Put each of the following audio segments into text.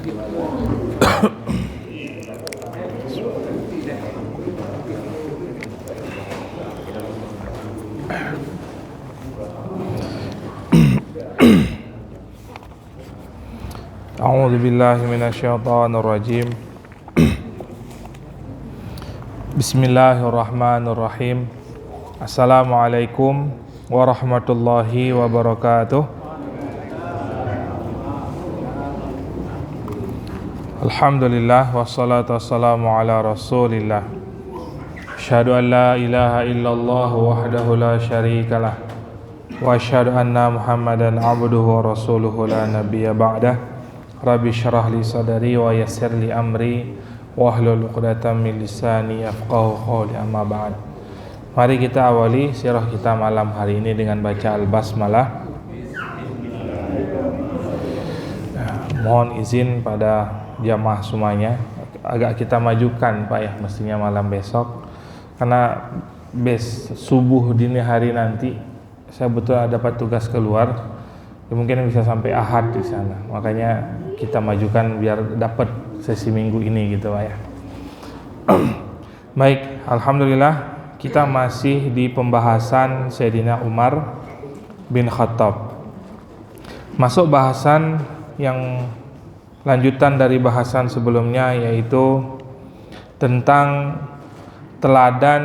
A'udzu billahi minasyaitonir rajim. Bismillahirrahmanirrahim. Assalamualaikum warahmatullahi wabarakatuh. Alhamdulillah wassalatu wassalamu ala Rasulillah. Asyhadu an la ilaha illallah wahdahu la syarikalah wa asyhadu anna Muhammadan abduhu wa rasuluhu la nabiyya ba'dah. Rabbi syrah li sadari wa yassir li amri wahlul 'uqdatam min lisani yafqahu qawli, amma ba'd. Mari kita awali sirah kita malam hari ini dengan baca Al-Basmalah. Mohon izin pada jamaah semuanya, agak kita majukan Pak ya, mestinya malam besok, karena subuh dini hari nanti saya betul dapat tugas keluar, mungkin bisa sampai Ahad di sana, makanya kita majukan biar dapat sesi minggu ini gitu Pak ya. Baik, alhamdulillah kita masih di pembahasan Sayyidina Umar bin Khattab. Masuk bahasan yang lanjutan dari bahasan sebelumnya, yaitu tentang teladan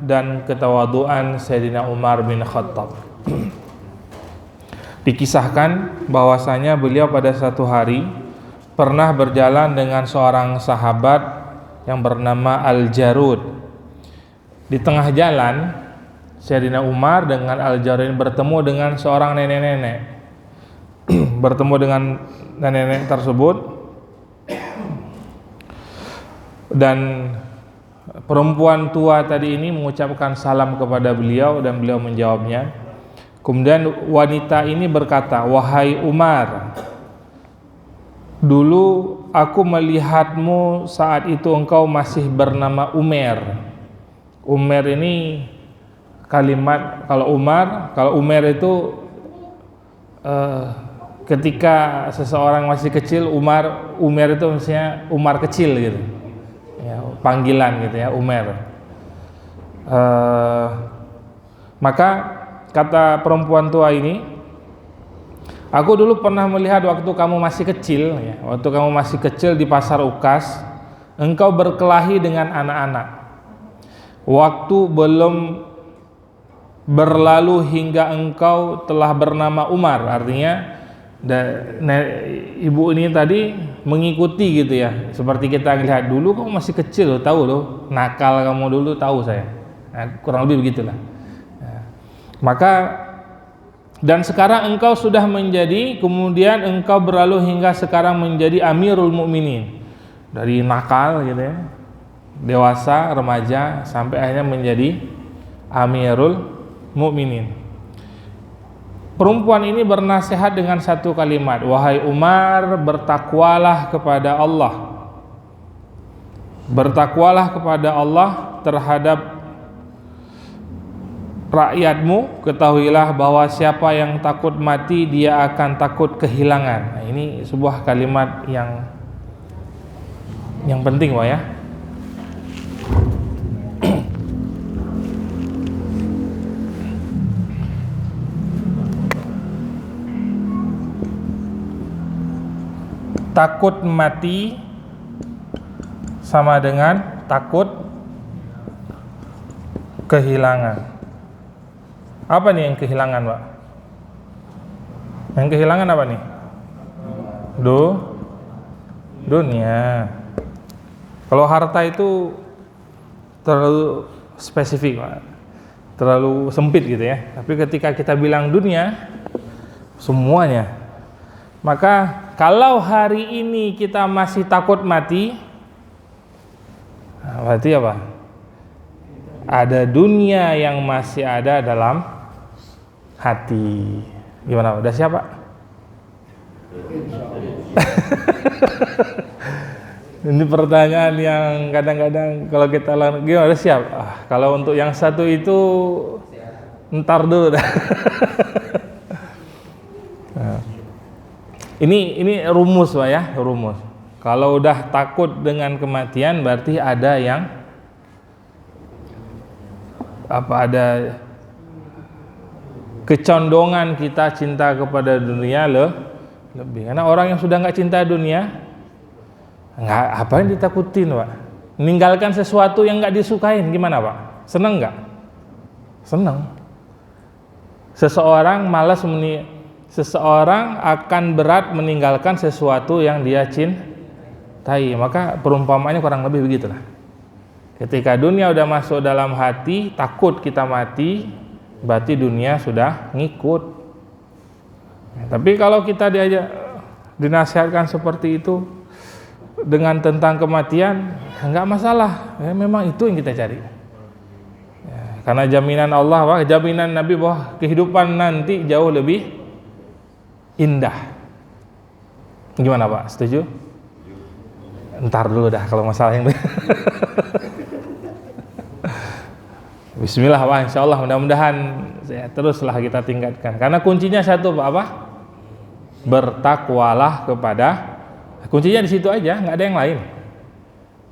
dan ketawaduan Sayyidina Umar bin Khattab. Dikisahkan bahwasanya beliau pada satu hari pernah berjalan dengan seorang sahabat yang bernama Al-Jarud. Di tengah jalan, Sayyidina Umar dengan Al-Jarud bertemu dengan seorang nenek-nenek. Bertemu dengan nenek-nenek tersebut, dan perempuan tua tadi ini mengucapkan salam kepada beliau dan beliau menjawabnya. Kemudian wanita ini berkata, "Wahai Umar, dulu aku melihatmu saat itu engkau masih bernama Umair." Umair ini kalimat, kalau Umair itu ketika seseorang masih kecil, Umair itu maksudnya Umar kecil gitu ya, panggilan gitu ya, Umair. Maka kata perempuan tua ini, "Aku dulu pernah melihat waktu kamu masih kecil ya, waktu kamu masih kecil di pasar Ukas, engkau berkelahi dengan anak-anak. Waktu belum berlalu hingga engkau telah bernama Umar." Artinya ibu ini tadi mengikuti gitu ya, seperti kita lihat dulu kamu masih kecil, tahu loh nakal kamu dulu, tahu saya. Nah, kurang lebih begitulah. Maka dan sekarang engkau sudah menjadi, kemudian engkau berlalu hingga sekarang menjadi Amirul Mukminin, dari nakal gitu ya, dewasa, remaja, sampai akhirnya menjadi Amirul Mukminin. Perempuan ini bernasihat dengan satu kalimat, "Wahai Umar, bertakwalah kepada Allah. Bertakwalah kepada Allah terhadap rakyatmu, ketahuilah bahwa siapa yang takut mati dia akan takut kehilangan." Nah, ini sebuah kalimat yang penting Pak ya. Takut mati sama dengan takut kehilangan. Apa nih yang kehilangan, Pak? Yang kehilangan apa nih? Dunia. Kalau harta itu terlalu spesifik, Pak. Terlalu sempit gitu ya. Tapi ketika kita bilang dunia, semuanya. Maka kalau hari ini kita masih takut mati, berarti apa? Ada dunia yang masih ada dalam hati. Gimana? Udah siap, Pak? Ini pertanyaan yang kadang-kadang kalau kita gimana, udah siap? Kalau untuk yang satu itu ntar dulu dah. Ini rumus Pak ya, rumus. Kalau udah takut dengan kematian berarti ada yang ada kecondongan kita cinta kepada dunia lebih. Karena orang yang sudah nggak cinta dunia, nggak, apa yang ditakutin, Pak? Meninggalkan sesuatu yang nggak disukain, gimana, Pak? Seneng nggak? Seneng. Seseorang akan berat meninggalkan sesuatu yang dia cintai. Maka perumpamaannya kurang lebih begitulah. Ketika dunia udah masuk dalam hati, takut kita mati, berarti dunia sudah ngikut. Tapi kalau kita dinasihatkan seperti itu dengan tentang kematian, nggak masalah. Ya, memang itu yang kita cari. Ya, karena jaminan Allah, jaminan Nabi bahwa kehidupan nanti jauh lebih indah. Gimana, Pak? Setuju? Ntar dulu dah kalau masalah yang Bismillah, Pak. Insya Allah mudah-mudahan teruslah kita tingkatkan. Karena kuncinya satu, Pak, apa? Bertakwalah kepada. Kuncinya di situ aja, nggak ada yang lain.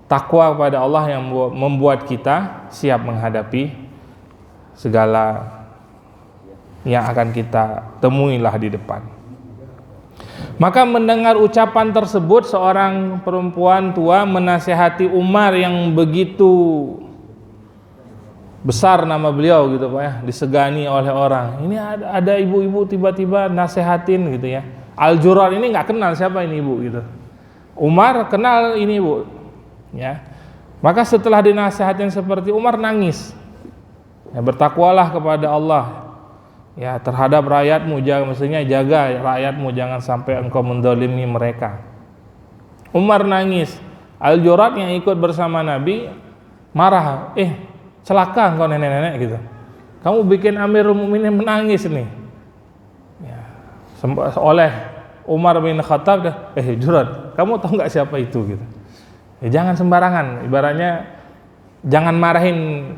Takwa kepada Allah yang membuat kita siap menghadapi segala yang akan kita temuilah di depan. Maka mendengar ucapan tersebut, seorang perempuan tua menasihati Umar yang begitu besar nama beliau gitu, Pak, ya, disegani oleh orang. Ini ada ibu-ibu tiba-tiba nasehatin gitu ya. Al-Jurar ini nggak kenal siapa ini ibu gitu. Umar kenal ini ibu, ya. Maka setelah dinasehatin seperti Umar nangis. Ya, bertakwalah kepada Allah. Ya, terhadap rakyatmu, mestinya jaga rakyatmu, jangan sampai engkau mendolimi mereka. Umar nangis. Al-Jurar yang ikut bersama Nabi marah. Celaka engkau nenek-nenek gitu. Kamu bikin Amirul Mukminin menangis nih. Ya, oleh Umar bin Khattab, Jurat, kamu tahu nggak siapa itu gitu. Ya, jangan sembarangan. Ibaratnya jangan marahin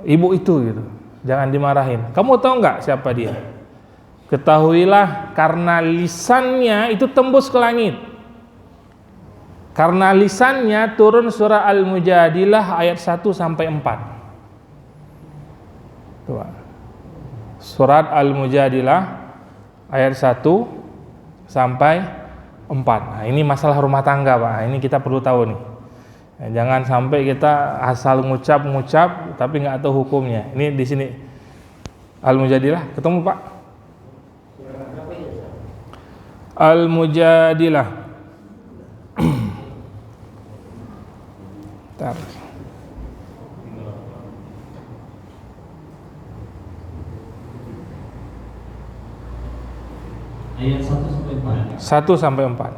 ibu itu gitu. Jangan dimarahin. Kamu tahu nggak siapa dia? Ketahuilah karena lisannya itu tembus ke langit. Karena lisannya turun surah Al-Mujadilah ayat 1 sampai 4. Tuh. Surat Al-Mujadilah ayat 1 sampai 4. Nah, ini masalah rumah tangga, Pak. Ini kita perlu tahu nih. Ya, jangan sampai kita asal ngucap tapi nggak tahu hukumnya. Ini di sini Al-Mujadilah, ketemu, Pak? Al-Mujadilah. Ayat 1 sampai 4. 1 sampai 4.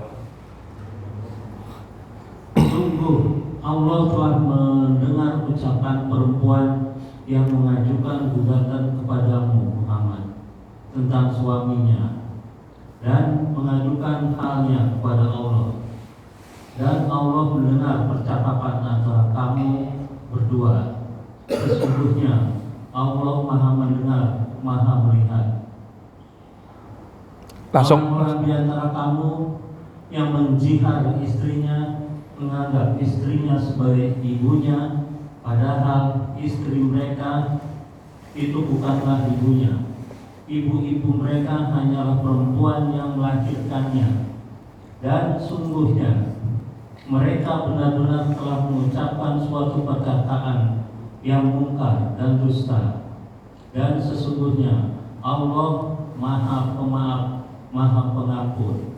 Sungguh Allah telah mendengar ucapan perempuan yang mengajukan gugatan kepadamu Muhammad tentang suaminya dan mengajukan halnya kepada Allah. Dan Allah mendengar percakapan antara kamu berdua. Sesungguhnya Allah Maha mendengar, Maha melihat. Langsung. Orang-orang di antara kamu yang menjihad istrinya, menganggap istrinya sebagai ibunya, padahal istri mereka itu bukanlah ibunya. Ibu-ibu mereka hanyalah perempuan yang melahirkannya. Dan sungguhnya mereka benar-benar telah mengucapkan suatu perkataan yang mungkar dan dusta. Dan sesungguhnya Allah Maha Pemaaf, Maha Pengampun.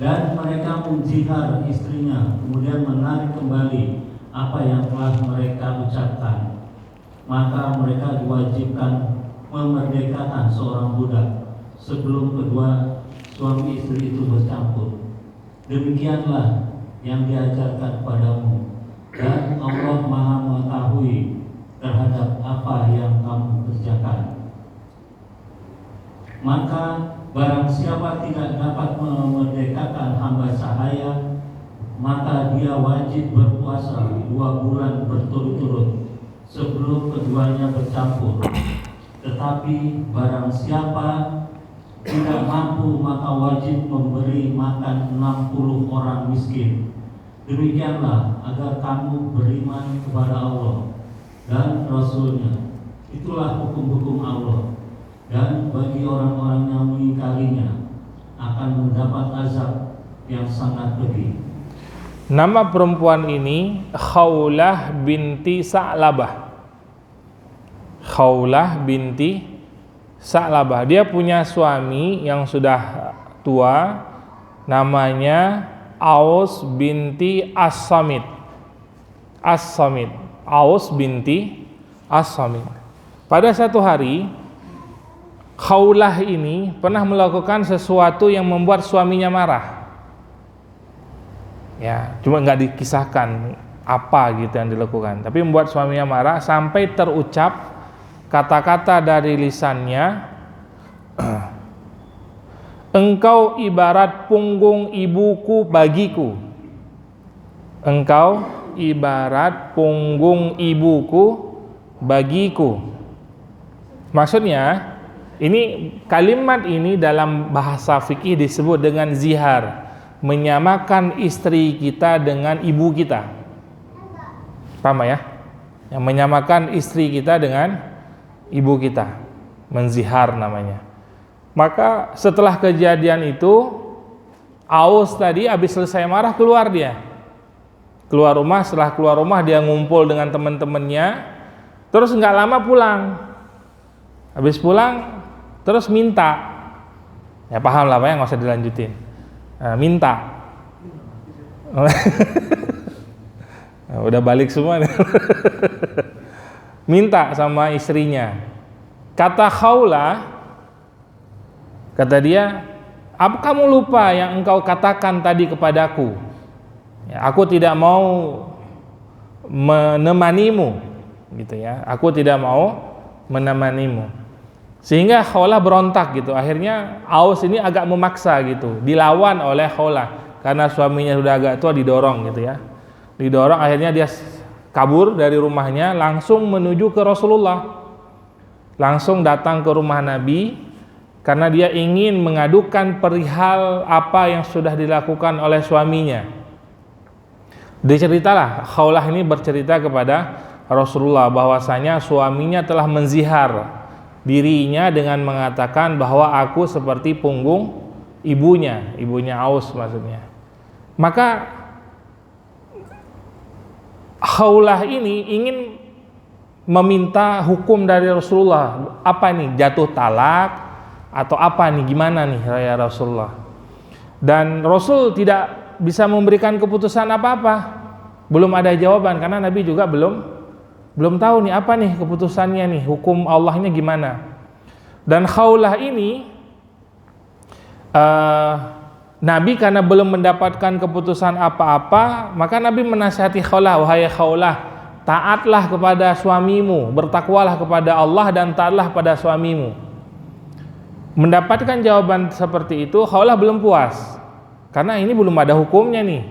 Dan mereka menjihar istrinya, kemudian menarik kembali apa yang telah mereka ucapkan. Maka mereka diwajibkan memerdekakan seorang budak sebelum kedua suami istri itu bercampur. Demikianlah yang diajarkan kepadamu, dan Allah Maha mengetahui terhadap apa yang kamu kerjakan. Maka barang siapa tidak dapat memerdekakan hamba sahaya, maka dia wajib berpuasa 2 bulan berturut-turut sebelum keduanya bercampur. Tetapi barang siapa tidak mampu maka wajib memberi makan 60 orang miskin. Demikianlah agar kamu beriman kepada Allah dan Rasul-Nya. Itulah hukum-hukum Allah. Dan bagi orang-orang yang mengingkarinya akan mendapat azab yang sangat pedih. Nama perempuan ini Khawlah binti Sa'labah. Khawlah binti Sa'labah. Dia punya suami yang sudah tua, namanya Aus binti As-Samit. As-Samit. Aus binti As-Samit. Pada satu hari, Khawlah ini pernah melakukan sesuatu yang membuat suaminya marah. Ya, cuma nggak dikisahkan apa gitu yang dilakukan, tapi membuat suaminya marah sampai terucap kata-kata dari lisannya, engkau ibarat punggung ibuku bagiku. Engkau ibarat punggung ibuku bagiku. Maksudnya, ini kalimat ini dalam bahasa fikih disebut dengan zihar, menyamakan istri kita dengan ibu kita. Paham ya? Yang menyamakan istri kita dengan ibu kita, menzihar namanya. Maka setelah kejadian itu, Aus tadi habis selesai marah keluar dia. Keluar rumah, setelah keluar rumah dia ngumpul dengan teman-temannya, terus nggak lama pulang. Habis pulang, terus minta. Ya paham lah Pak ya, nggak usah dilanjutin. Minta. Udah balik semua nih. Minta sama istrinya. Kata Khawlah, kata dia, apa kamu lupa yang engkau katakan tadi kepadaku? Ya, aku tidak mau menemanimu, gitu ya. Aku tidak mau menemanimu. Sehingga Khawlah berontak gitu. Akhirnya Aus ini agak memaksa gitu, dilawan oleh Khawlah karena suaminya sudah agak tua, didorong gitu ya. Didorong, akhirnya dia kabur dari rumahnya langsung menuju ke Rasulullah. Langsung datang ke rumah Nabi karena dia ingin mengadukan perihal apa yang sudah dilakukan oleh suaminya. Diceritalah, Khawlah ini bercerita kepada Rasulullah bahwasanya suaminya telah menzihar dirinya dengan mengatakan bahwa aku seperti punggung ibunya Aus maksudnya. Maka Khawlah ini ingin meminta hukum dari Rasulullah. Apa nih, jatuh talak atau apa nih, gimana nih ya Rasulullah? Dan Rasul tidak bisa memberikan keputusan apa-apa. Belum ada jawaban karena Nabi juga belum tahu nih apa nih keputusannya nih, hukum Allahnya gimana. Dan Khawlah ini Nabi karena belum mendapatkan keputusan apa-apa, maka Nabi menasihati Khawlah, wahai Khawlah, taatlah kepada suamimu, bertakwalah kepada Allah dan taatlah pada suamimu. Mendapatkan jawaban seperti itu, Khawlah belum puas karena ini belum ada hukumnya nih.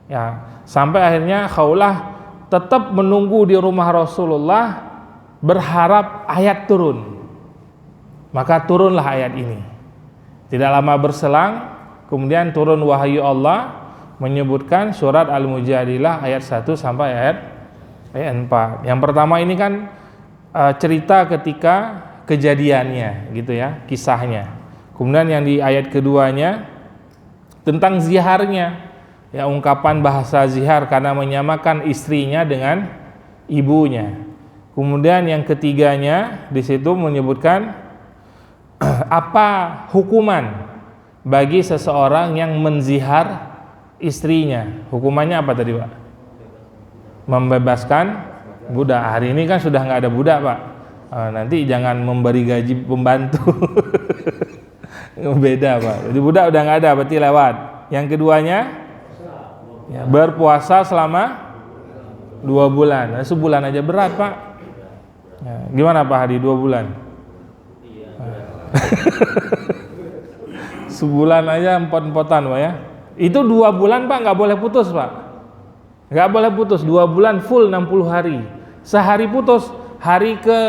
Ya, sampai akhirnya Khawlah tetap menunggu di rumah Rasulullah berharap ayat turun. Maka turunlah ayat ini. Tidak lama berselang kemudian turun wahyu Allah menyebutkan surat Al-Mujadilah ayat 1 sampai ayat 4. Yang pertama ini kan cerita ketika kejadiannya gitu ya, kisahnya. Kemudian yang di ayat keduanya tentang ziharnya. Ya, ungkapan bahasa zihar karena menyamakan istrinya dengan ibunya. Kemudian yang ketiganya di situ menyebutkan apa hukuman bagi seseorang yang menzihar istrinya. Hukumannya apa tadi Pak? Membebaskan budak. Hari ini kan sudah nggak ada budak Pak. Nanti jangan memberi gaji pembantu. Beda Pak. Jadi budak udah nggak ada, berarti lewat. Yang keduanya ya, berpuasa selama 2 bulan. Nah, sebulan aja berat Pak. Ya, gimana Pak Hadi 2 bulan? Sebulan aja empot-empotan Pak ya. Itu 2 bulan Pak, nggak boleh putus Pak. Nggak boleh putus, 2 bulan full 60 hari. Sehari putus, hari ke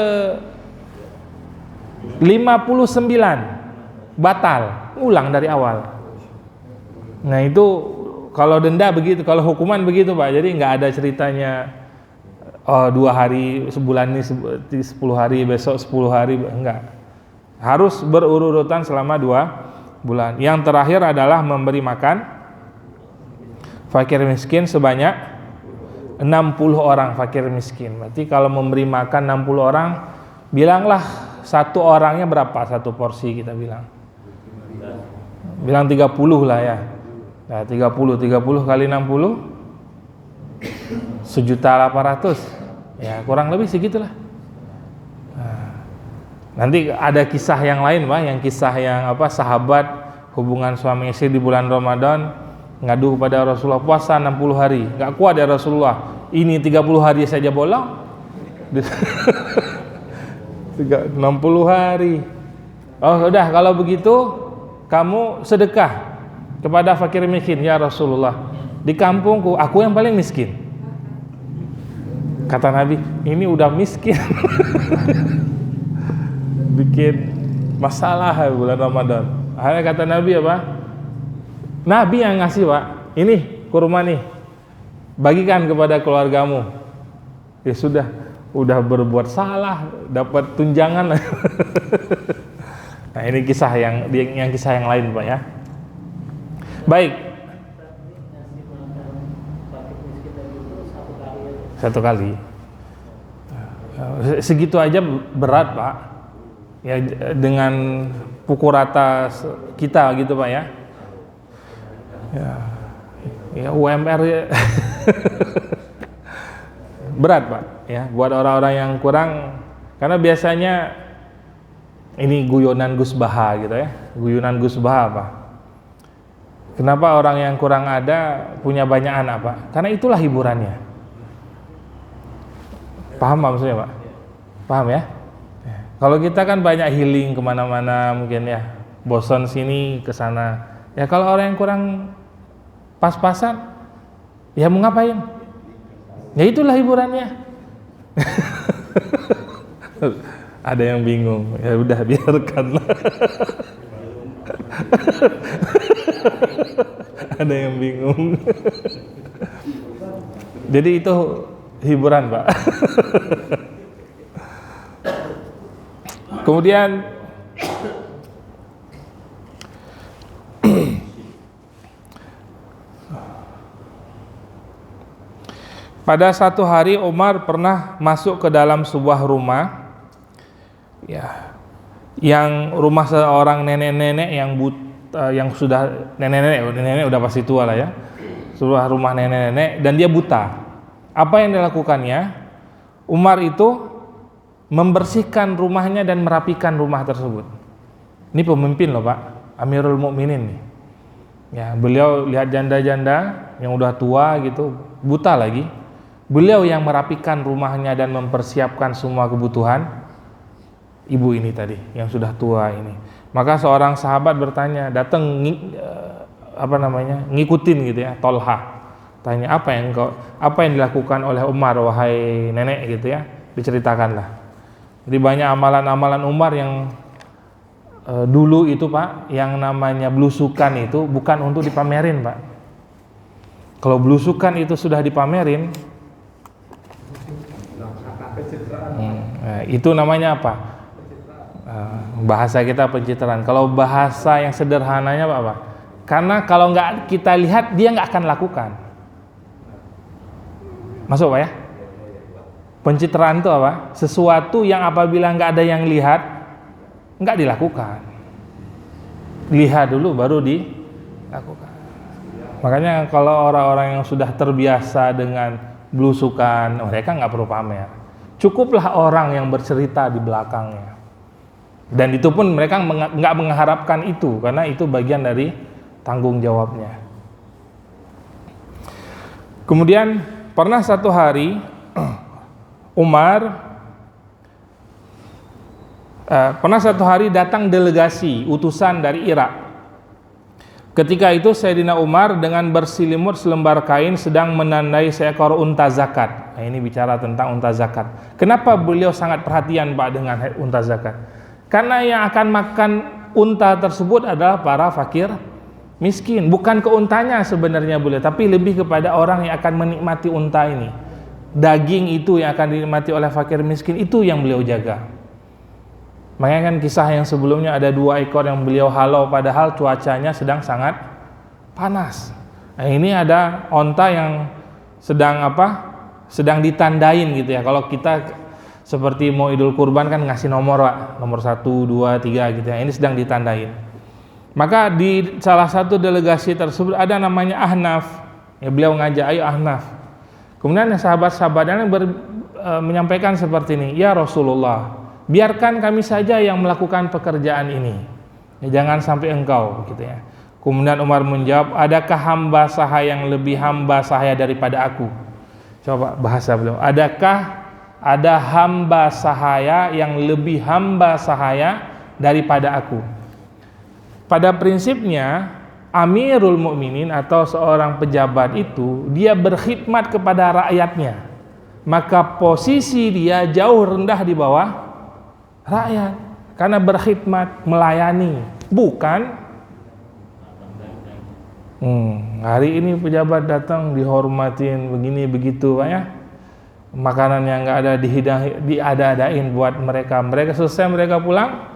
59. batal, ulang dari awal. Nah itu kalau denda begitu, kalau hukuman begitu Pak. Jadi nggak ada ceritanya 2 hari, sebulan ini 10 hari, besok 10 hari, enggak. Harus berurutan selama 2 bulan. Yang terakhir adalah memberi makan fakir miskin sebanyak 60 orang fakir miskin. Berarti kalau memberi makan 60 orang, bilanglah satu orangnya berapa satu porsi, kita bilang 30 lah ya. Nah, 30 kali 60 1.800.000 ya, kurang lebih segitulah. Nanti ada kisah yang lain Pak, yang kisah yang sahabat hubungan suami istri di bulan Ramadan ngadu kepada Rasulullah, puasa 60 hari, nggak kuat ya Rasulullah, ini 30 hari saja bolong. 60 hari. Oh udah, kalau begitu kamu sedekah kepada fakir miskin ya Rasulullah. Di kampungku aku yang paling miskin. Kata Nabi, ini udah miskin. Bikin masalah bulan Ramadan. Akhirnya kata Nabi apa? Nabi yang ngasih Pak, ini kurma nih, bagikan kepada keluargamu. Ya sudah, udah berbuat salah, dapat tunjangan. Nah ini kisah kisah yang lain Pak ya. Baik. Satu kali. Segitu aja berat Pak. Ya dengan pukul rata kita gitu Pak ya. Ya UMR ya. Berat Pak ya buat orang-orang yang kurang, karena biasanya ini guyonan Gus Baha gitu ya. Guyonan Gus Baha Pak. Kenapa orang yang kurang ada punya banyak anak Pak? Karena itulah hiburannya. Paham maksudnya Pak? Paham ya? Kalau kita kan banyak healing kemana-mana mungkin ya, bosan sini ke sana. Ya kalau orang yang kurang pas-pasan, ya mau ngapain? Ya itulah hiburannya. Ada yang bingung, ya udah biarkanlah. Ada yang bingung. Jadi itu hiburan Pak. Kemudian pada satu hari Umar pernah masuk ke dalam sebuah rumah, ya, yang rumah seorang nenek-nenek yang sudah nenek-nenek udah pasti tua lah ya, sebuah rumah nenek-nenek, dan dia buta. Apa yang dilakukannya? Umar itu membersihkan rumahnya dan merapikan rumah tersebut. Ini pemimpin loh Pak, Amirul Mukminin nih. Ya, beliau lihat janda-janda yang udah tua gitu, buta lagi. Beliau yang merapikan rumahnya dan mempersiapkan semua kebutuhan ibu ini tadi yang sudah tua ini. Maka seorang sahabat bertanya, datang ngikutin gitu ya, Tolha. Tanya, apa yang dilakukan oleh Umar wahai nenek gitu ya, diceritakanlah. Jadi banyak amalan-amalan Umar yang dulu itu Pak, yang namanya belusukan itu bukan untuk dipamerin Pak. Kalau belusukan itu sudah dipamerin, itu namanya apa? Bahasa kita pencitraan. Kalau bahasa yang sederhananya Pak, karena kalau nggak kita lihat dia nggak akan lakukan. Masuk Pak ya? Pencitraan itu apa? Sesuatu yang apabila nggak ada yang lihat, nggak dilakukan. Lihat dulu baru dilakukan. Makanya kalau orang-orang yang sudah terbiasa dengan belusukan, mereka nggak perlu pamer. Cukuplah orang yang bercerita di belakangnya. Dan itu pun mereka nggak mengharapkan itu, karena itu bagian dari tanggung jawabnya. Kemudian pernah satu hari datang delegasi utusan dari Irak. Ketika itu Sayyidina Umar dengan berselimut selembar kain sedang menandai seekor unta zakat. Nah, ini bicara tentang unta zakat. Kenapa beliau sangat perhatian Pak dengan unta zakat? Karena yang akan makan unta tersebut adalah para fakir miskin. Bukan ke untanya sebenarnya beliau, tapi lebih kepada orang yang akan menikmati unta ini. Daging itu yang akan dinikmati oleh fakir miskin, itu yang beliau jaga. Makanya kan kisah yang sebelumnya ada 2 ekor yang beliau halau padahal cuacanya sedang sangat panas. Nah, ini ada onta yang sedang ditandain gitu ya. Kalau kita seperti mau Idul Kurban kan ngasih nomor, Pak. Nomor 1, 2, 3 gitu ya. Ini sedang ditandain. Maka di salah satu delegasi tersebut ada namanya Ahnaf. Ya, beliau ngajak, ayo Ahnaf. Kemudian sahabat-sahabatnya menyampaikan seperti ini, ya Rasulullah, biarkan kami saja yang melakukan pekerjaan ini. Ya, jangan sampai engkau gitu ya. Kemudian Umar menjawab, adakah hamba sahaya yang lebih hamba sahaya daripada aku? Coba bahasa beliau, adakah ada hamba sahaya yang lebih hamba sahaya daripada aku? Pada prinsipnya Amirul Mukminin atau seorang pejabat itu dia berkhidmat kepada rakyatnya, maka posisi dia jauh rendah di bawah rakyat karena berkhidmat, melayani, bukan hari ini pejabat datang dihormatin begini begitu Pak ya, makanan yang nggak ada diada-adain buat mereka selesai mereka pulang,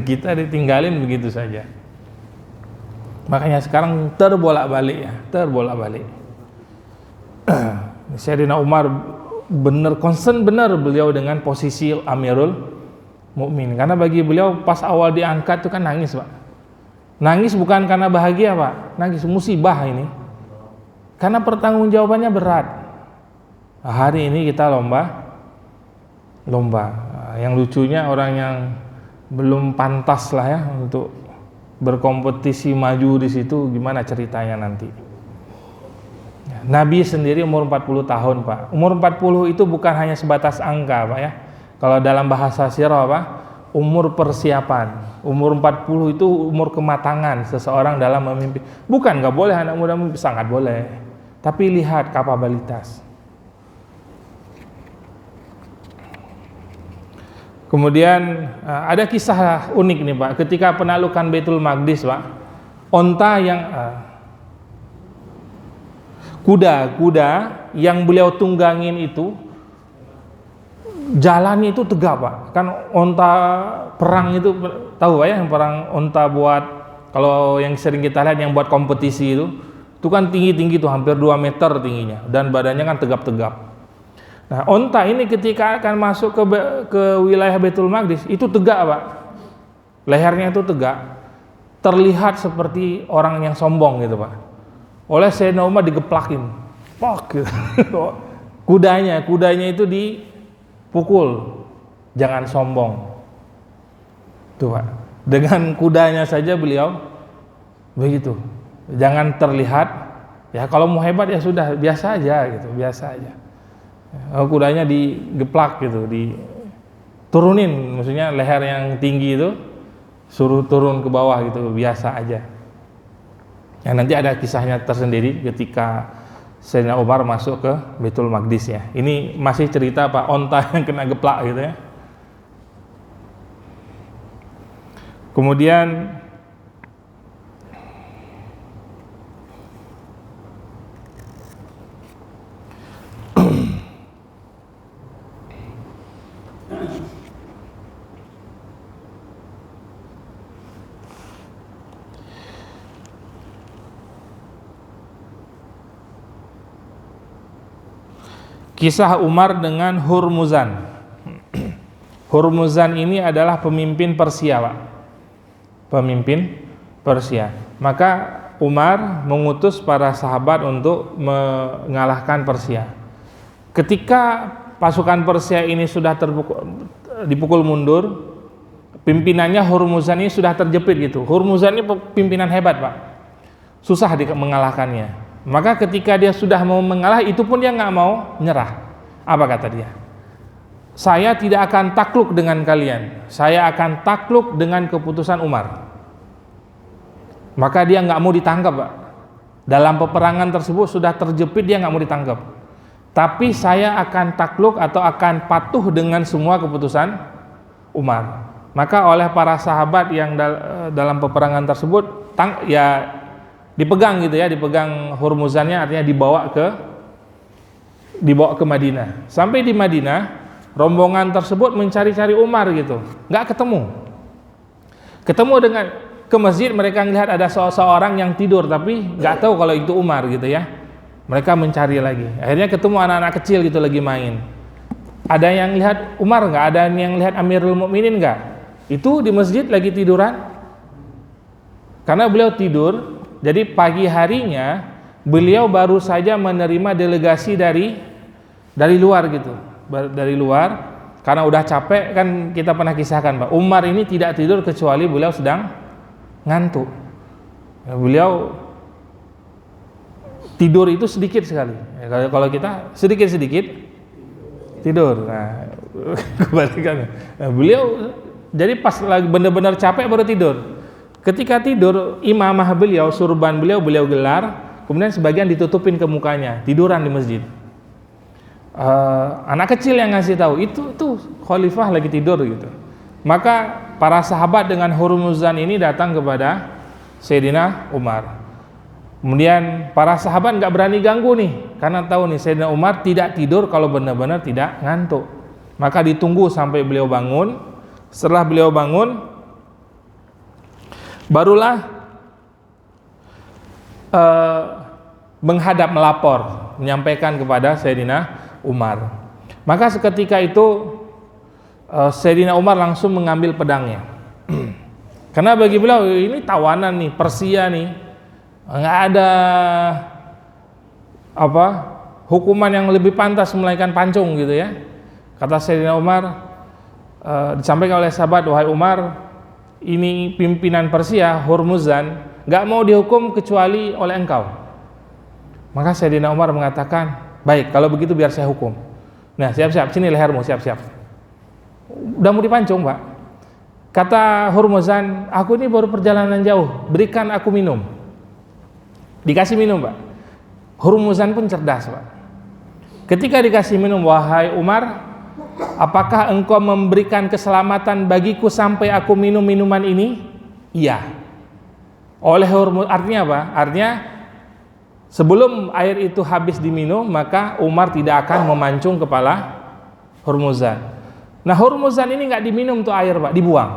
kita ditinggalin begitu saja. Makanya sekarang terbolak-balik. Sayyidina Umar concern benar beliau dengan posisi Amirul Mukminin, karena bagi beliau pas awal diangkat itu kan nangis Pak. Nangis bukan karena bahagia Pak, nangis musibah ini, karena pertanggungjawabannya berat. Hari ini kita lomba. Yang lucunya orang yang belum pantas lah ya untuk berkompetisi maju di situ, gimana ceritanya nanti. Nabi sendiri umur 40 tahun Pak. Umur 40 itu bukan hanya sebatas angka Pak ya. Kalau dalam bahasa sirah Pak, umur persiapan. Umur 40 itu umur kematangan seseorang dalam memimpin. Bukan nggak boleh anak muda memimpin, sangat boleh. Tapi lihat kapabilitas. Kemudian ada kisah unik nih Pak, ketika penaklukan Baitul Maqdis Pak, onta yang kuda yang beliau tunggangin itu jalannya itu tegap Pak. Kan onta perang itu tahu Pak ya, yang perang onta buat, kalau yang sering kita lihat yang buat kompetisi itu kan tinggi-tinggi tuh, hampir 2 meter tingginya dan badannya kan tegap-tegap. Nah, onta ini ketika akan masuk ke wilayah Baitul Maqdis itu tegak Pak, lehernya itu tegak, terlihat seperti orang yang sombong gitu Pak. Oleh Sayyidina Umar digeplakin, pok gitu. kudanya itu dipukul, jangan sombong tuh Pak. Dengan kudanya saja beliau begitu, jangan terlihat ya, kalau mau hebat ya sudah biasa aja gitu, biasa aja. Kudanya digeplak gitu, diturunin, maksudnya leher yang tinggi itu suruh turun ke bawah gitu, biasa aja. Ya, nanti ada kisahnya tersendiri ketika Sayyidina Umar masuk ke Baitul Maqdis ya. Ini masih cerita Pak onta yang kena geplak gitu ya. Kemudian kisah Umar dengan Hurmuzan. Hurmuzan ini adalah pemimpin Persia Pak. Pemimpin Persia. Maka Umar mengutus para sahabat untuk mengalahkan Persia. Ketika pasukan Persia ini sudah dipukul mundur, pimpinannya Hurmuzan ini sudah terjepit gitu. Hurmuzan ini pimpinan hebat Pak, susah mengalahkannya. Maka ketika dia sudah mau mengalah, itu pun dia nggak mau nyerah. Apa kata dia? Saya tidak akan takluk dengan kalian, saya akan takluk dengan keputusan Umar. Maka dia nggak mau ditangkap Pak. Dalam peperangan tersebut sudah terjepit, dia nggak mau ditangkap. Tapi saya akan takluk atau akan patuh dengan semua keputusan Umar. Maka oleh para sahabat yang dalam peperangan tersebut dipegang gitu ya, dipegang hurmuzannya, artinya dibawa ke Madinah. Sampai di Madinah, rombongan tersebut mencari-cari Umar gitu, nggak ketemu. Ke masjid, mereka melihat ada seorang yang tidur, tapi nggak tahu kalau itu Umar gitu ya. Mereka mencari lagi. Akhirnya ketemu anak-anak kecil gitu lagi main. Ada yang lihat Umar nggak? Ada yang lihat Amirul Mukminin nggak? Itu di masjid lagi tiduran. Karena beliau tidur, jadi pagi harinya beliau baru saja menerima delegasi dari luar gitu, dari luar. Karena udah capek kan, kita pernah kisahkan Pak, Umar ini tidak tidur kecuali beliau sedang ngantuk. Beliau tidur itu sedikit sekali. Kalau kita sedikit-sedikit tidur. Nah, kebalikannya. Beliau jadi pas lagi benar-benar capek baru tidur. Ketika tidur, imamah beliau, surban beliau gelar, kemudian sebagian ditutupin ke mukanya, tiduran di masjid. Anak kecil yang ngasih tahu, itu khalifah lagi tidur gitu. Maka para sahabat dengan hurmuzan ini datang kepada Sayyidina Umar. Kemudian para sahabat nggak berani ganggu nih, karena tahu nih Sayyidina Umar tidak tidur kalau benar-benar tidak ngantuk. Maka ditunggu sampai beliau bangun. Setelah beliau bangun, barulah menghadap, melapor, menyampaikan kepada Sayyidina Umar. Maka seketika itu Sayyidina Umar langsung mengambil pedangnya. Karena bagi beliau ini tawanan nih, Persia nih, nggak ada hukuman yang lebih pantas melainkan pancung gitu ya. Kata Sayyidina Umar, disampaikan oleh sahabat, wahai Umar, ini pimpinan Persia, Hurmuzan, nggak mau dihukum kecuali oleh engkau. Maka Sayyidina Umar mengatakan, baik, kalau begitu biar saya hukum. Nah, siap-siap, sini lehermu, siap-siap. Udah mau dipancung Pak. Kata Hurmuzan, aku ini baru perjalanan jauh, berikan aku minum. Dikasih minum Pak. Hurmuzan pun cerdas Pak. Ketika dikasih minum, wahai Umar, apakah engkau memberikan keselamatan bagiku sampai aku minum minuman ini? Iya. Oleh Hurmuzan, artinya apa? Artinya sebelum air itu habis diminum, maka Umar tidak akan memancung kepala Hurmuzan. Nah, Hurmuzan ini nggak diminum tuh air Pak, dibuang.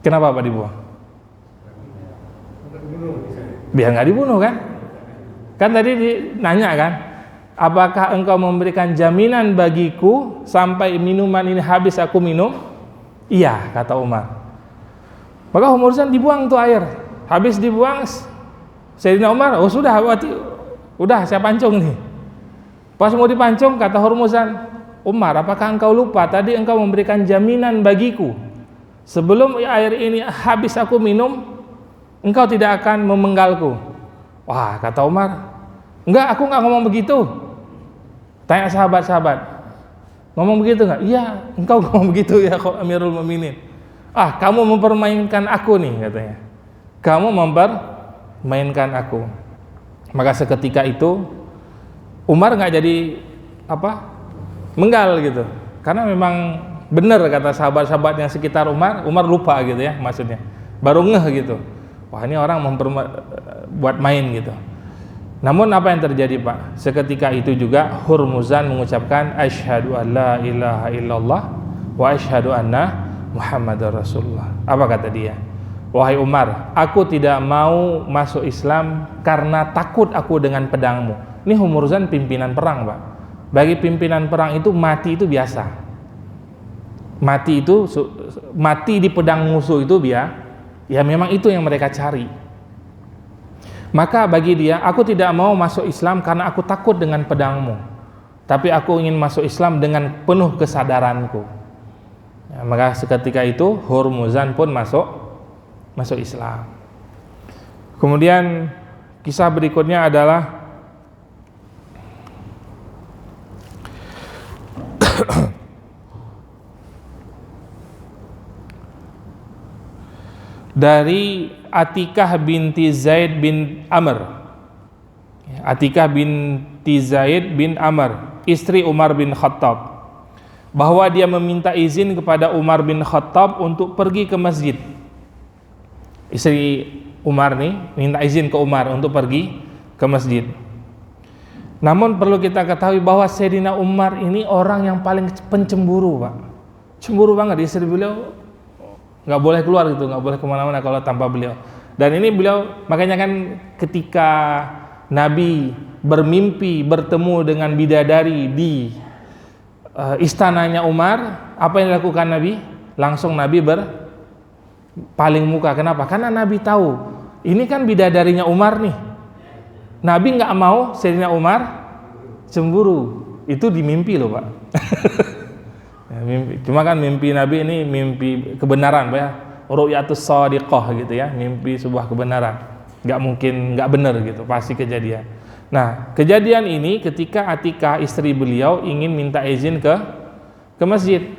Kenapa Pak dibuang? Biar nggak dibunuh kan? Kan tadi nanya kan, apakah engkau memberikan jaminan bagiku sampai minuman ini habis aku minum? Iya, kata Umar. Maka Hurmuzan dibuang tuh air. Habis dibuang, Sayyidina Umar, oh sudah, udah saya pancung nih. Pas mau dipancung, kata Hurmuzan, Umar, apakah engkau lupa tadi engkau memberikan jaminan bagiku sebelum air ini habis aku minum, engkau tidak akan memenggalku. Wah, kata Umar, enggak, aku enggak ngomong begitu. Tanya sahabat-sahabat, ngomong begitu enggak? Iya, engkau ngomong begitu ya Amirul Mukminin. Ah, kamu mempermainkan aku nih, katanya. Kamu mempermainkan aku. Maka seketika itu Umar enggak jadi menggal gitu. Karena memang benar kata sahabat-sahabat yang sekitar Umar lupa gitu ya maksudnya. Baru ngeh gitu. Wah, ini orang buat main gitu. Namun apa yang terjadi Pak? Seketika itu juga Hurmuzan mengucapkan asyhadu an la ilaha illallah wa asyhadu anna Muhammadar Rasulullah. Apa kata dia? Wahai Umar, aku tidak mau masuk Islam karena takut aku dengan pedangmu. Ini Hurmuzan pimpinan perang Pak. Bagi pimpinan perang itu mati itu biasa. Mati di pedang musuh itu ya memang itu yang mereka cari. Maka bagi dia, aku tidak mau masuk Islam karena aku takut dengan pedangmu, tapi aku ingin masuk Islam dengan penuh kesadaranku. Ya, maka seketika itu Hurmuzan pun masuk Islam. Kemudian kisah berikutnya adalah dari Atikah binti Zaid bin Amr. Atikah binti Zaid bin Amr, istri Umar bin Khattab. bahwa dia meminta izin kepada Umar bin Khattab untuk pergi ke masjid. Istri Umar nih minta izin ke Umar untuk pergi ke masjid. Namun perlu kita ketahui bahwa Sayyidina Umar ini orang yang paling pencemburu, Pak. Cemburu banget, istri beliau nggak boleh keluar gitu, nggak boleh kemana-mana kalau tanpa beliau. Dan ini beliau, makanya kan ketika Nabi bermimpi bertemu dengan bidadari di istananya Umar, apa yang dilakukan Nabi? Langsung Nabi berpaling muka. Kenapa? Karena Nabi tahu ini kan bidadarinya Umar nih. Nabi nggak mau Sayyidina Umar cemburu. Itu di mimpi loh, Pak. Ya, mimpi. Cuma kan mimpi Nabi ini mimpi kebenaran, Pak ya. Ru'yatus shadiqah gitu ya, mimpi sebuah kebenaran. Nggak mungkin nggak benar gitu, pasti kejadian. Nah, kejadian ini ketika Atikah istri beliau ingin minta izin ke masjid.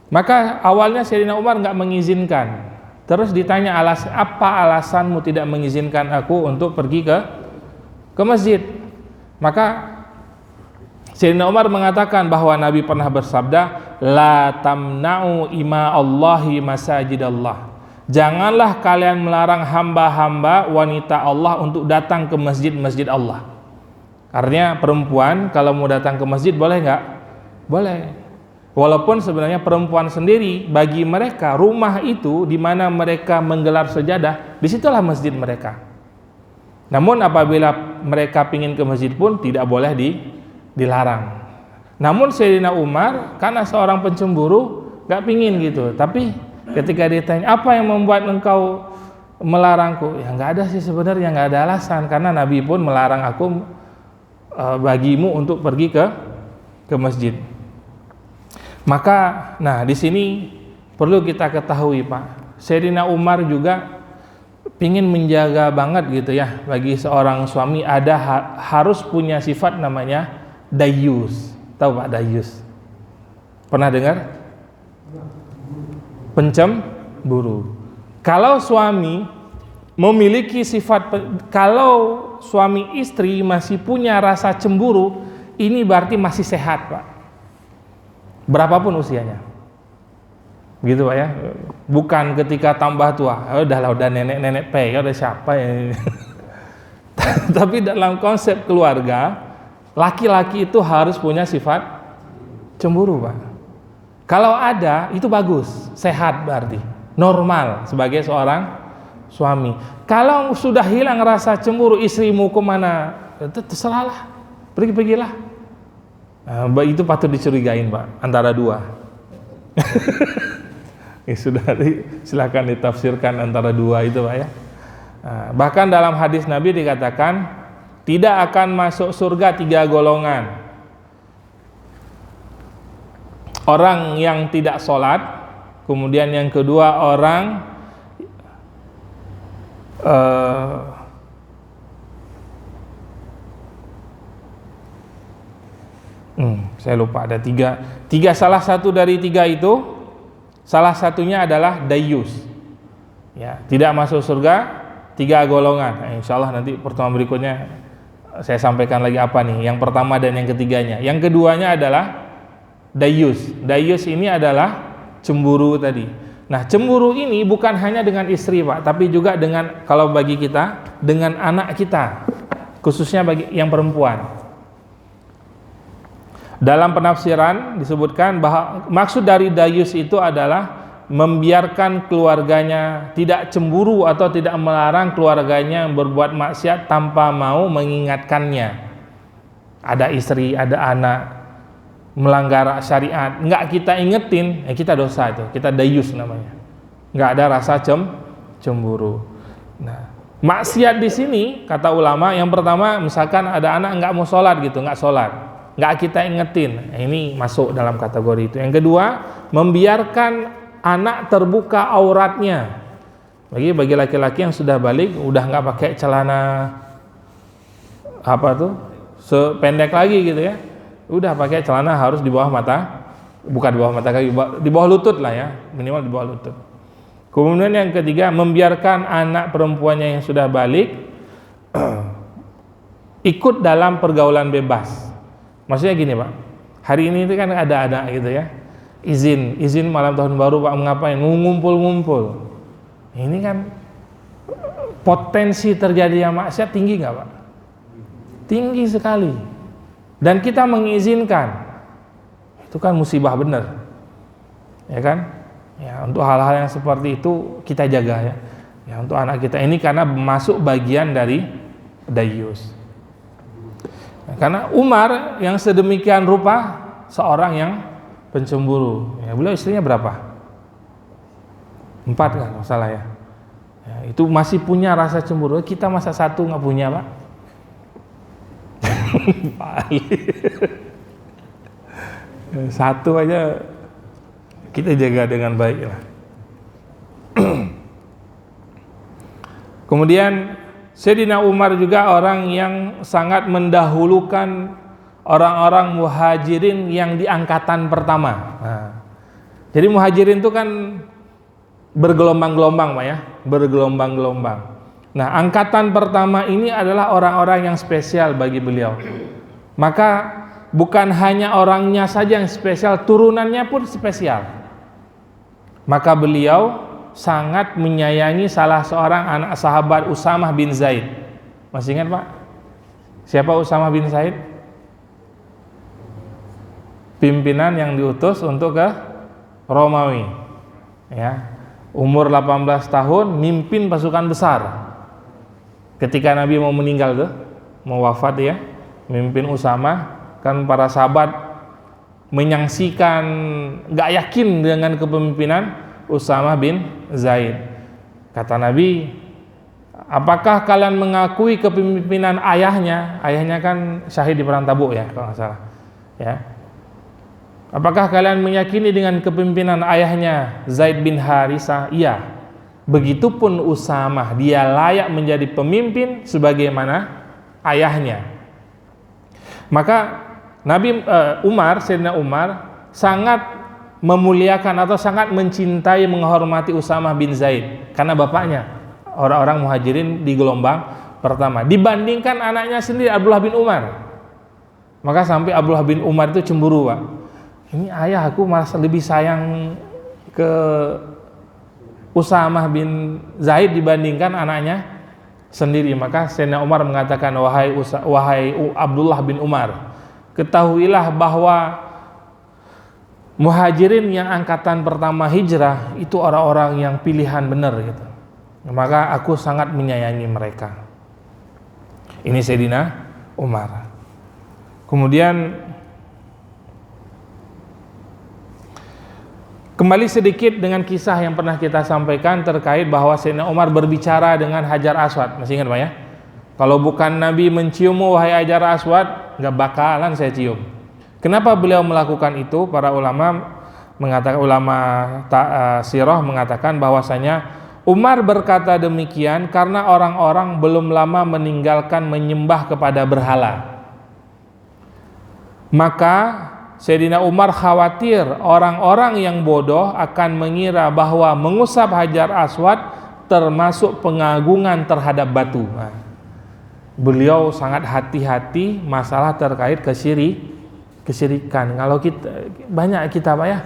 Maka awalnya Sayyidina Umar nggak mengizinkan. Terus ditanya apa alasanmu tidak mengizinkan aku untuk pergi ke masjid? Maka Sayyidina Umar mengatakan bahwa Nabi pernah bersabda, la tamna'u ima Allahi masajidallah. Janganlah kalian melarang hamba-hamba wanita Allah untuk datang ke masjid-masjid Allah. Artinya perempuan kalau mau datang ke masjid boleh nggak? Boleh. Walaupun sebenarnya perempuan sendiri, bagi mereka rumah itu di mana mereka menggelar sejadah, disitulah masjid mereka. Namun apabila mereka ingin ke masjid pun tidak boleh dilarang. Namun Sayyidina Umar karena seorang pencemburu nggak pingin gitu. Tapi ketika ditanya apa yang membuat engkau melarangku, ya nggak ada sih sebenarnya, nggak ada alasan, karena Nabi pun melarang aku bagimu untuk pergi ke masjid. Maka, nah di sini perlu kita ketahui, Pak, Sayyidina Umar juga pingin menjaga banget gitu ya, bagi seorang suami ada harus punya sifat namanya dayus. Tahu Pak dayus? Pernah dengar? Pencemburu. Kalau suami memiliki sifat, kalau suami istri masih punya rasa cemburu, ini berarti masih sehat, Pak. Berapapun usianya. Gitu Pak ya. Bukan ketika tambah tua, udah nenek-nenek udah siapa ya. Tapi dalam konsep keluarga, laki-laki itu harus punya sifat cemburu, Pak. Kalau ada, itu bagus, sehat berarti, normal sebagai seorang suami. Kalau sudah hilang rasa cemburu, istrimu kemana, itu terserahlah, pergilah. Nah, itu patut dicurigain, Pak, antara dua. Ya, sudah, silakan ditafsirkan antara dua itu, Pak ya. Nah, bahkan dalam hadis Nabi dikatakan tidak akan masuk surga 3 golongan. Orang yang tidak sholat, kemudian yang kedua orang saya lupa, ada tiga, salah satu dari 3 itu, salah satunya adalah dayus ya, tidak masuk surga 3 golongan. Nah, insya Allah nanti pertemuan berikutnya saya sampaikan lagi apa nih yang pertama dan yang ketiganya. Yang keduanya adalah dayus. Dayus ini adalah cemburu tadi. Nah, cemburu ini bukan hanya dengan istri, Pak, tapi juga dengan, kalau bagi kita, dengan anak kita, khususnya bagi yang perempuan. Dalam penafsiran disebutkan bahwa maksud dari dayus itu adalah membiarkan keluarganya tidak cemburu atau tidak melarang keluarganya berbuat maksiat tanpa mau mengingatkannya. Ada istri, ada anak melanggar syariat, nggak kita ingetin, kita dosa itu, kita dayus namanya. Nggak ada rasa cemburu. Nah, maksiat di sini kata ulama yang pertama, misalkan ada anak nggak mau sholat gitu, nggak sholat, nggak kita ingetin, ini masuk dalam kategori itu. Yang kedua, membiarkan anak terbuka auratnya. Bagi laki-laki yang sudah balik, udah nggak pakai celana apa tuh sependek lagi gitu ya, udah pakai celana harus di bawah mata, bukan di bawah mata kaki, di bawah lutut lah ya, minimal di bawah lutut. Kemudian yang ketiga, membiarkan anak perempuannya yang sudah balik ikut dalam pergaulan bebas. Maksudnya gini, Pak, hari ini itu kan ada anak gitu ya, izin malam tahun baru Pak, ngapain? Ngumpul-ngumpul. Ini kan potensi terjadinya maksiat tinggi nggak Pak? Tinggi sekali. Dan kita mengizinkan, itu kan musibah benar, ya kan? Ya, untuk hal-hal yang seperti itu kita jaga ya. Ya, untuk anak kita ini karena masuk bagian dari dayus. Nah, karena Umar yang sedemikian rupa seorang yang pencemburu. Ya, beliau istrinya berapa? 4 kan, kalau salah ya. Ya. Itu masih punya rasa cemburu. Kita masa 1 nggak punya Pak? Satu aja kita jaga dengan baik lah. Kemudian Sayyidina Umar juga orang yang sangat mendahulukan orang-orang muhajirin yang di angkatan pertama. Nah, jadi muhajirin itu kan bergelombang-gelombang Pak ya, bergelombang-gelombang. Nah, angkatan pertama ini adalah orang-orang yang spesial bagi beliau. Maka bukan hanya orangnya saja yang spesial, turunannya pun spesial. Maka beliau sangat menyayangi salah seorang anak sahabat Usamah bin Zaid. Masih ingat Pak? Siapa Usamah bin Zaid? Pimpinan yang diutus untuk ke Romawi. Ya. Umur 18 tahun, mimpin pasukan besar. Ketika Nabi mau meninggal tuh, mau wafat ya, mimpin Usamah, kan para sahabat menyaksikan nggak yakin dengan kepemimpinan Usamah bin Zaid. Kata Nabi, apakah kalian mengakui kepemimpinan ayahnya? Ayahnya kan syahid di perang Tabuk ya, kalau nggak salah. Ya. Apakah kalian meyakini dengan kepemimpinan ayahnya Zaid bin Harisah? Iya. Begitupun Usamah, dia layak menjadi pemimpin sebagaimana ayahnya. Maka Sayyidina Umar sangat memuliakan atau sangat mencintai, menghormati Usamah bin Zaid karena bapaknya orang-orang muhajirin di gelombang pertama dibandingkan anaknya sendiri Abdullah bin Umar. Maka sampai Abdullah bin Umar itu cemburu Pak. Ini ayah aku malah lebih sayang ke Usamah bin Zaid dibandingkan anaknya sendiri. Maka Sayyidina Umar mengatakan, wahai Abdullah bin Umar, ketahuilah bahwa muhajirin yang angkatan pertama hijrah itu orang-orang yang pilihan benar gitu. Maka aku sangat menyayangi mereka. Ini Sayyidina Umar. Kemudian kembali sedikit dengan kisah yang pernah kita sampaikan terkait bahwa Sayyidina Umar berbicara dengan Hajar Aswad. Masih ingat Pak ya? Kalau bukan Nabi menciummu wahai Hajar Aswad, nggak bakalan saya cium. Kenapa beliau melakukan itu? Para ulama mengatakan, sirah mengatakan bahwasanya Umar berkata demikian karena orang-orang belum lama meninggalkan menyembah kepada berhala. Maka Sayyidina Umar khawatir orang-orang yang bodoh akan mengira bahwa mengusap Hajar Aswad termasuk pengagungan terhadap batu. Nah, beliau sangat hati-hati masalah terkait kesyirikan. Kalau kita banyak kita Pak ya,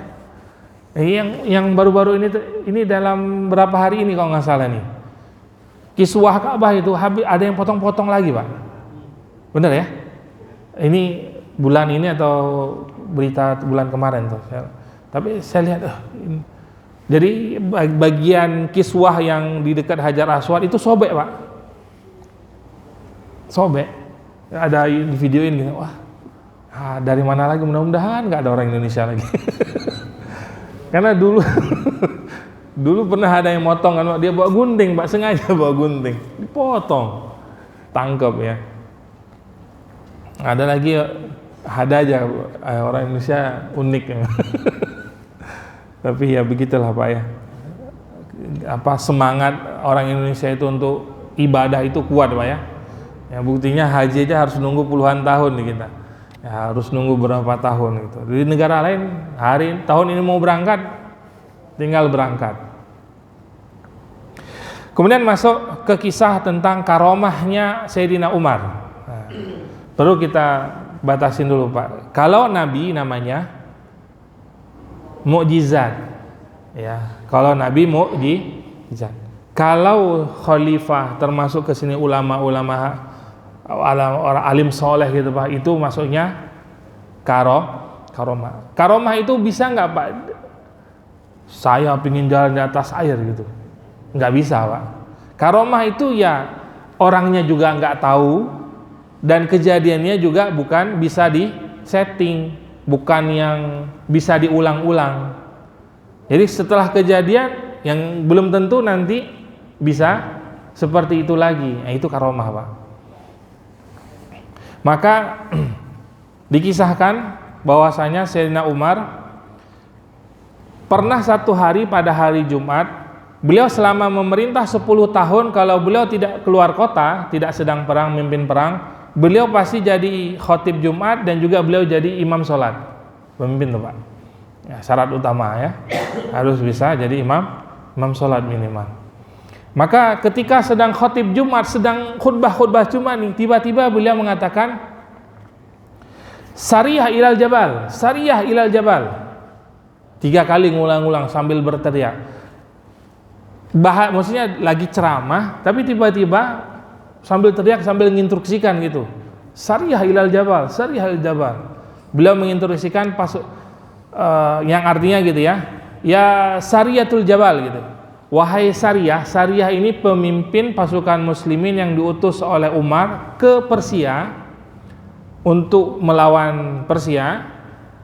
yang baru-baru ini dalam berapa hari ini kalau nggak salah nih, kiswah Ka'bah itu ada yang potong-potong lagi Pak, bener ya? Ini bulan ini atau berita bulan kemarin tuh. Tapi saya lihat jadi bagian kiswah yang di dekat Hajar Aswad itu sobek Pak, sobek. Ada di videoin gitu. Wah, dari mana lagi? Mudah-mudahan nggak ada orang Indonesia lagi. Karena dulu pernah ada yang motong kan, dia bawa gunting Pak, sengaja bawa gunting, dipotong, tangkap ya. Ada lagi ada aja orang Indonesia unik ya. Tapi ya begitulah Pak ya. Semangat orang Indonesia itu untuk ibadah itu kuat Pak ya. Ya buktinya haji aja harus nunggu puluhan tahun nih kita. Ya, harus nunggu berapa tahun gitu. Di negara lain tahun ini mau berangkat, tinggal berangkat. Kemudian masuk ke kisah tentang karomahnya Sayyidina Umar. Nah, perlu kita batasin dulu Pak. Kalau Nabi namanya mukjizat. Ya, kalau Nabi mukjizat. Kalau khalifah termasuk ke sini ulama-ulama orang alim soleh gitu Pak, itu masuknya karomah. Karomah itu bisa nggak Pak? Saya pingin jalan di atas air gitu, nggak bisa Pak. Karomah itu ya orangnya juga nggak tahu dan kejadiannya juga bukan bisa di setting, bukan yang bisa diulang-ulang. Jadi setelah kejadian yang belum tentu nanti bisa seperti itu lagi. Nah, itu karomah Pak. Maka dikisahkan bahwasanya Sayyidina Umar pernah satu hari pada hari Jumat, beliau selama memerintah 10 tahun, kalau beliau tidak keluar kota, tidak sedang perang, mimpin perang, beliau pasti jadi khotib Jumat dan juga beliau jadi imam sholat, pemimpin tuh Pak. Ya, syarat utama ya, harus bisa jadi imam sholat minimal. Maka ketika sedang khotib Jumat, sedang khutbah Jumat nih, tiba-tiba beliau mengatakan, Sariyah ilal jabal, Sariyah ilal jabal. 3 kali ngulang-ulang sambil berteriak. Maksudnya lagi ceramah, tapi tiba-tiba sambil teriak, sambil menginstruksikan gitu. Sariyah ilal jabal, Sariyah ilal jabal. Beliau menginstruksikan yang artinya gitu ya, ya Sariyatul Jabal gitu. Wahai Sariyah, Sariyah ini pemimpin pasukan muslimin yang diutus oleh Umar ke Persia untuk melawan Persia,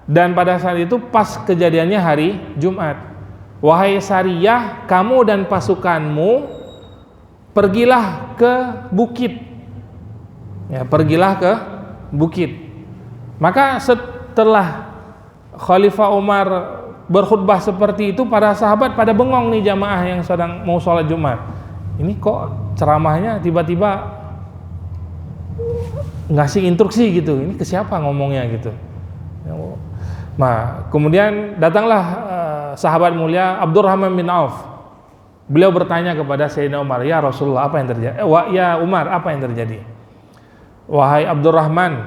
dan pada saat itu pas kejadiannya hari Jumat. Wahai Sariyah, kamu dan pasukanmu pergilah ke bukit. Ya, pergilah ke bukit. Maka setelah Khalifah Umar berkhutbah seperti itu, para sahabat pada bengong nih, jamaah yang sedang mau sholat Jumat. Ini kok ceramahnya tiba-tiba ngasih instruksi gitu, ini ke siapa ngomongnya gitu. Nah, kemudian datanglah sahabat mulia Abdurrahman bin Auf. Beliau bertanya kepada Sayyidina Umar, ya Rasulullah, apa yang terjadi? Ya Umar, apa yang terjadi? Wahai Abdurrahman,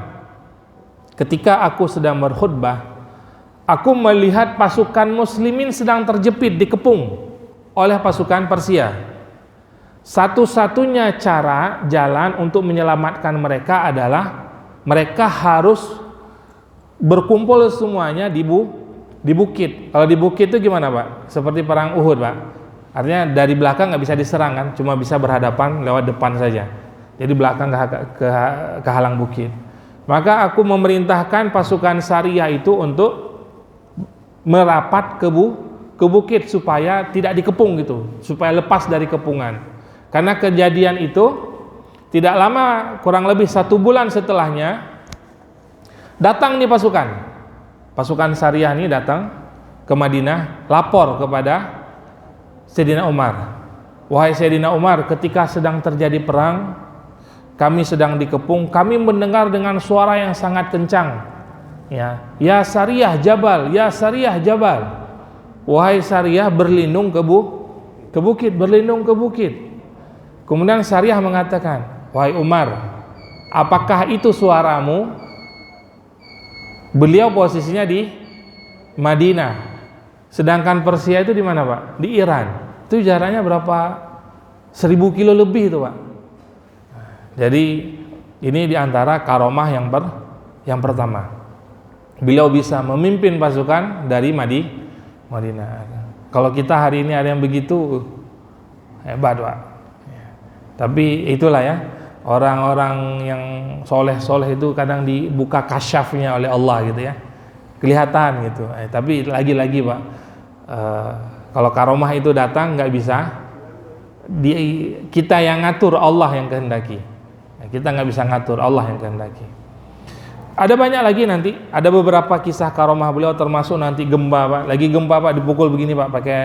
ketika aku sedang berkhutbah, aku melihat pasukan muslimin sedang terjepit, dikepung oleh pasukan Persia. Satu-satunya cara jalan untuk menyelamatkan mereka adalah mereka harus berkumpul semuanya di bukit. Kalau di bukit itu gimana Pak? Seperti perang Uhud Pak. Artinya dari belakang nggak bisa diserang kan, cuma bisa berhadapan lewat depan saja. Jadi belakang kehalang bukit. Maka aku memerintahkan pasukan Sariyah itu untuk merapat ke bukit supaya tidak dikepung gitu, supaya lepas dari kepungan. Karena kejadian itu tidak lama, kurang lebih 1 bulan setelahnya, datang nih pasukan Sariyah ini datang ke Madinah, lapor kepada Sayyidina Umar. Wahai Sayyidina Umar, ketika sedang terjadi perang, kami sedang dikepung, kami mendengar dengan suara yang sangat kencang, ya Sariyah Jabal, ya Sariyah Jabal. Wahai Sariyah, berlindung ke bukit, berlindung ke bukit. Kemudian Sariyah mengatakan, wahai Umar, apakah itu suaramu? Beliau posisinya di Madinah, sedangkan Persia itu di mana Pak? Di Iran. Itu jaraknya berapa? 1000 kilo lebih itu Pak. Jadi ini diantara karomah yang pertama. Beliau bisa memimpin pasukan dari Madinah. Kalau kita hari ini ada yang begitu, hebat Pak. Tapi itulah ya, orang-orang yang soleh-soleh itu kadang dibuka kasyafnya oleh Allah gitu ya, kelihatan gitu. Tapi lagi-lagi Pak, kalau karomah itu datang nggak bisa kita yang ngatur, Allah yang kehendaki. Kita nggak bisa ngatur, Allah yang kehendaki. Ada banyak lagi nanti, ada beberapa kisah karomah beliau, termasuk nanti gempa Pak. Lagi gempa Pak, dipukul begini Pak, pakai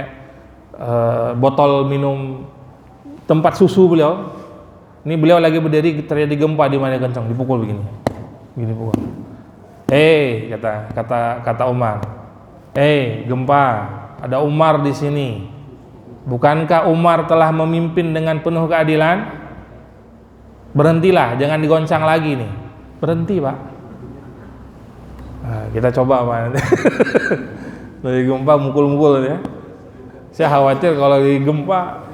botol minum tempat susu beliau. Ini beliau lagi berdiri, terjadi gempa di mana kencang, dipukul begini pukul. Kata Umar, gempa, ada Umar di sini. Bukankah Umar telah memimpin dengan penuh keadilan? Berhentilah, jangan digoncang lagi nih. Berhenti Pak. Nah, kita coba Pak. Dari gempa mukul-mukul ya. Saya khawatir kalau di gempa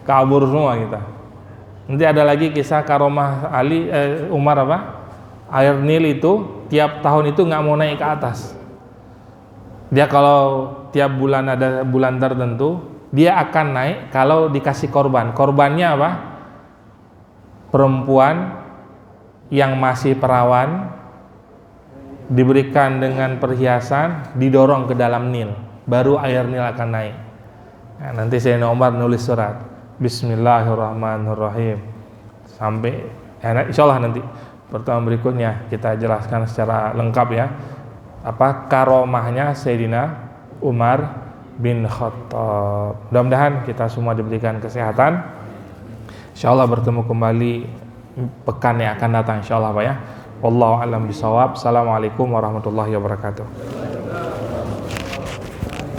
kabur semua kita. Nanti ada lagi kisah karomah Umar apa? Air Nil itu tiap tahun itu nggak mau naik ke atas. Dia kalau tiap bulan ada bulan tertentu, dia akan naik kalau dikasih korban. Korbannya apa? Perempuan yang masih perawan diberikan dengan perhiasan, didorong ke dalam Nil, baru air Nil akan naik. Nah, nanti Sayyidina Umar nulis surat Bismillahirrahmanirrahim sampai insyaallah nanti pertemuan berikutnya kita jelaskan secara lengkap ya apa karomahnya Sayyidina Umar bin Khattab. Mudah-mudahan kita semua diberikan kesehatan. Insyaallah bertemu kembali pekan yang akan datang insyaallah Pak ya. Wallahu a'lam bishawab. Assalamualaikum warahmatullahi wabarakatuh.